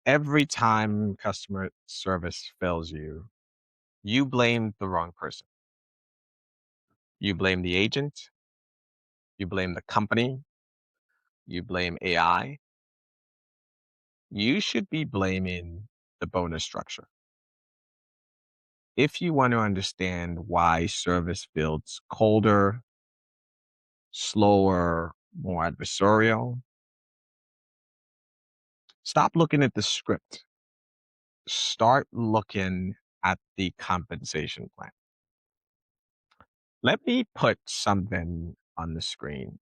Every time customer service fails you, you blame the wrong person. You blame the agent, you blame the company, you blame AI. You should be blaming the bonus structure. If you want to understand why service feels colder, slower, more adversarial, stop looking at the script. Start looking at the compensation plan. Let me put something on the screen.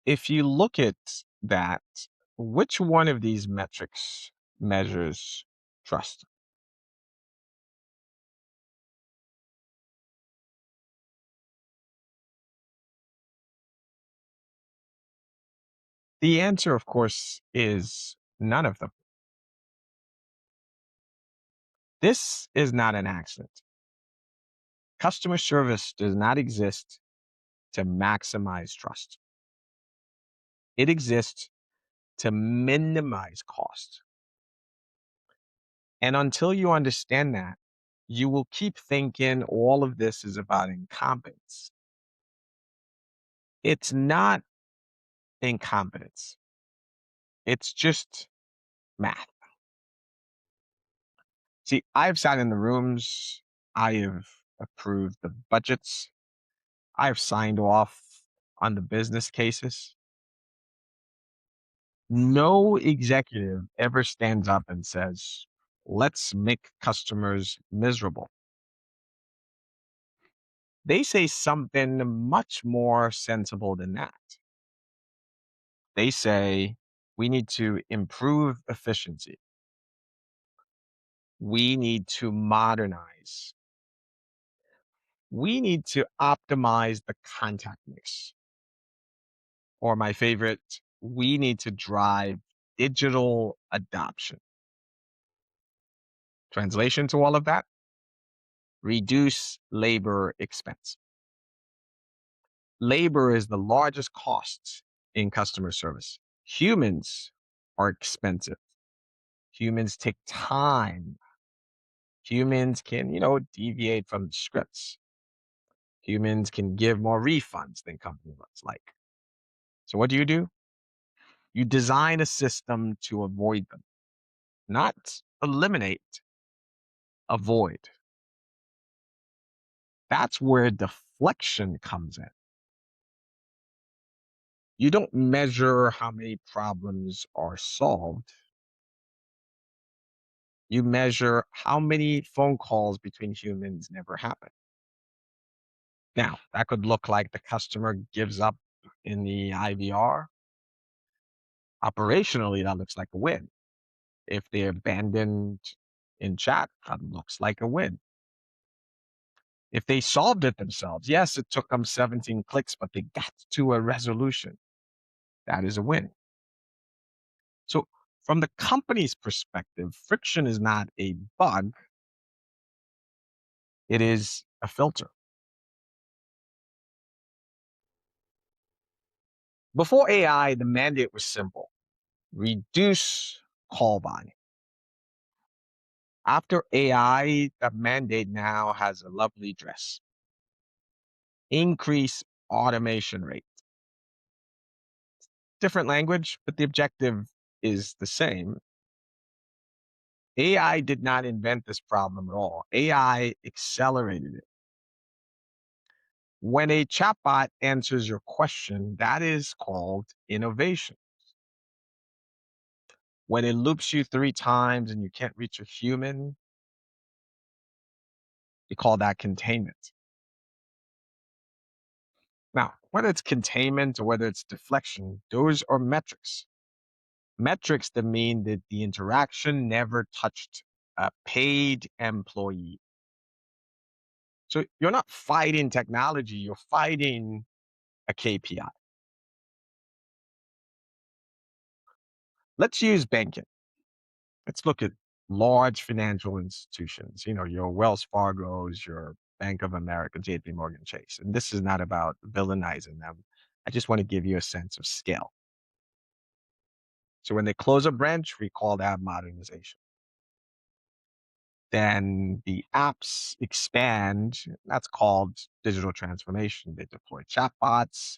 If you look at that, which one of these metrics measures trust? The answer, of course, is none of them. This is not an accident. Customer service does not exist to maximize trust. It exists to minimize cost. And until you understand that, you will keep thinking all of this is about incompetence. It's not incompetence. It's just math. See, I've sat in the rooms, I have approved the budgets, I've signed off on the business cases. No executive ever stands up and says, let's make customers miserable. They say something much more sensible than that. They say, we need to improve efficiency. We need to modernize. We need to optimize the contact mix. Or my favorite, we need to drive digital adoption. Translation to all of that, reduce labor expense. Labor is the largest cost in customer service. Humans are expensive. Humans take time. Humans can, deviate from the scripts. Humans can give more refunds than companies like. So what do? You design a system to avoid them, not eliminate, avoid. That's where deflection comes in. You don't measure how many problems are solved. You measure how many phone calls between humans never happen. Now, that could look like the customer gives up in the IVR. Operationally, that looks like a win. If they abandoned in chat, that looks like a win. If they solved it themselves, yes, it took them 17 clicks, but they got to a resolution. That is a win. So, from the company's perspective, friction is not a bug, it is a filter. Before AI, the mandate was simple: reduce call volume. After AI, the mandate now has a lovely dress: increase automation rate. Different language, but the objective is the same. AI did not invent this problem at all. AI accelerated it. When a chatbot answers your question, that is called innovation. When it loops you 3 times and you can't reach a human, you call that containment. Now, whether it's containment or whether it's deflection, those are metrics. Metrics that mean that the interaction never touched a paid employee. So you're not fighting technology, you're fighting a KPI. Let's use banking. Let's look at large financial institutions, your Wells Fargo's, your Bank of America, JP Morgan Chase. And this is not about villainizing them. I just want to give you a sense of scale. So when they close a branch, we call that modernization. Then the apps expand. That's called digital transformation. They deploy chatbots.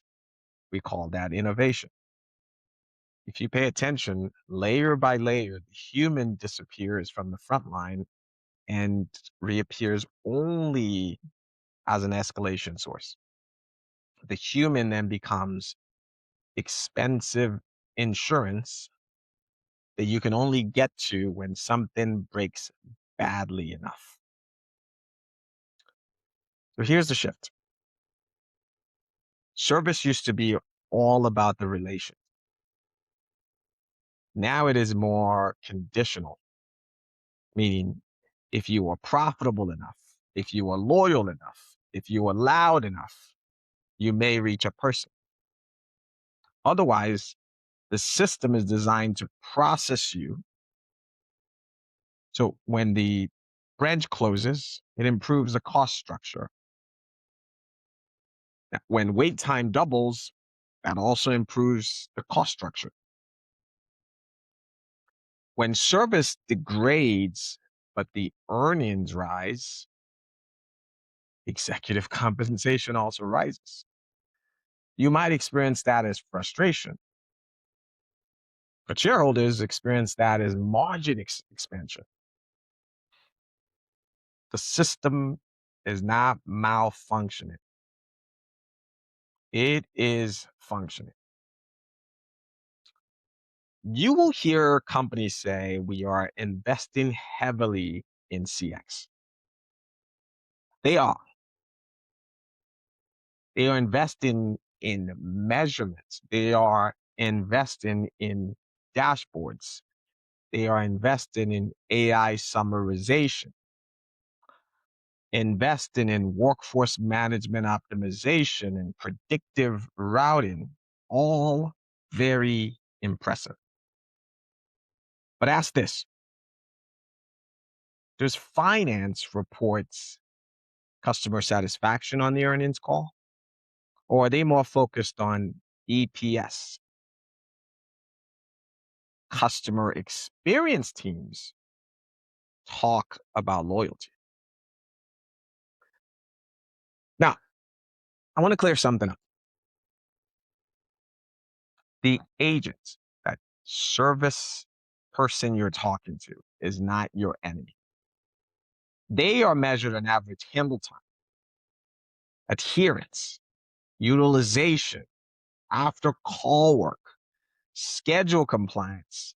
We call that innovation. If you pay attention, layer by layer, the human disappears from the front line and reappears only as an escalation source. The human then becomes expensive insurance that you can only get to when something breaks badly enough. So here's the shift. Service used to be all about the relation. Now it is more conditional, meaning if you are profitable enough, if you are loyal enough, if you are loud enough, you may reach a person. Otherwise, the system is designed to process you. So when the branch closes, it improves the cost structure. When wait time doubles, that also improves the cost structure. When service degrades, but the earnings rise, executive compensation also rises. You might experience that as frustration, but shareholders experience that as margin expansion. The system is not malfunctioning, it is functioning. You will hear companies say we are investing heavily in CX. They are. They are investing in measurements. They are investing in dashboards. They are investing in AI summarization, investing in workforce management optimization and predictive routing. All very impressive. But ask this. Does finance reports customer satisfaction on the earnings call? Or are they more focused on EPS? Customer experience teams talk about loyalty. Now, I want to clear something up. The agent, that service person you're talking to, is not your enemy. They are measured on average handle time, adherence, utilization, after call work, schedule compliance.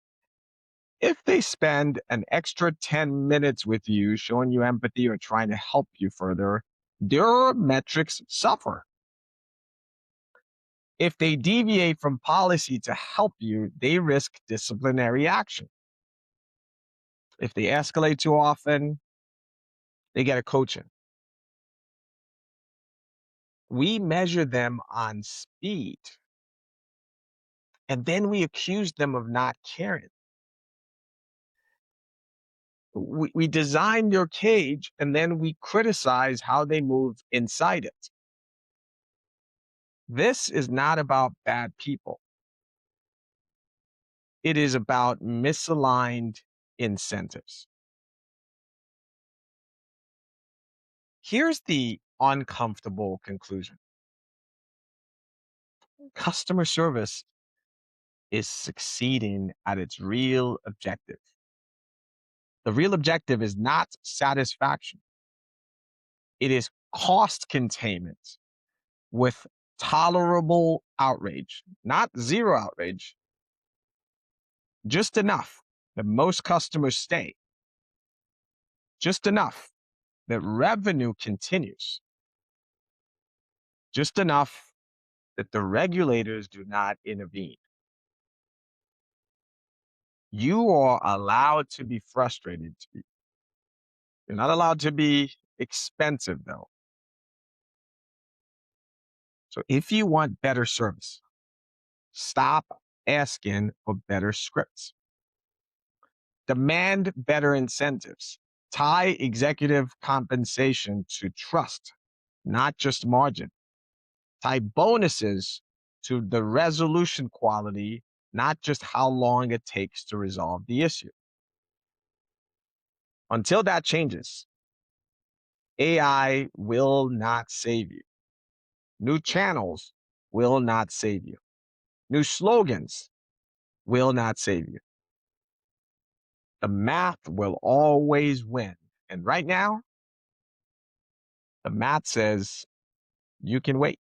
If they spend an extra 10 minutes with you showing you empathy or trying to help you further, their metrics suffer. If they deviate from policy to help you, they risk disciplinary action. If they escalate too often, they get a coaching. We measure them on speed, and then we accuse them of not caring. We design your cage, and then we criticize how they move inside it. This is not about bad people. It is about misaligned incentives. Here's the uncomfortable conclusion. Customer service is succeeding at its real objective. The real objective is not satisfaction. It is cost containment with tolerable outrage, not zero outrage, just enough that most customers stay, just enough that revenue continues, just enough that the regulators do not intervene. You are allowed to be frustrated. You're not allowed to be expensive, though. So if you want better service, stop asking for better scripts. Demand better incentives. Tie executive compensation to trust, not just margin. Tie bonuses to the resolution quality, not just how long it takes to resolve the issue. Until that changes, AI will not save you. New channels will not save you. New slogans will not save you. The math will always win. And right now, the math says you can wait.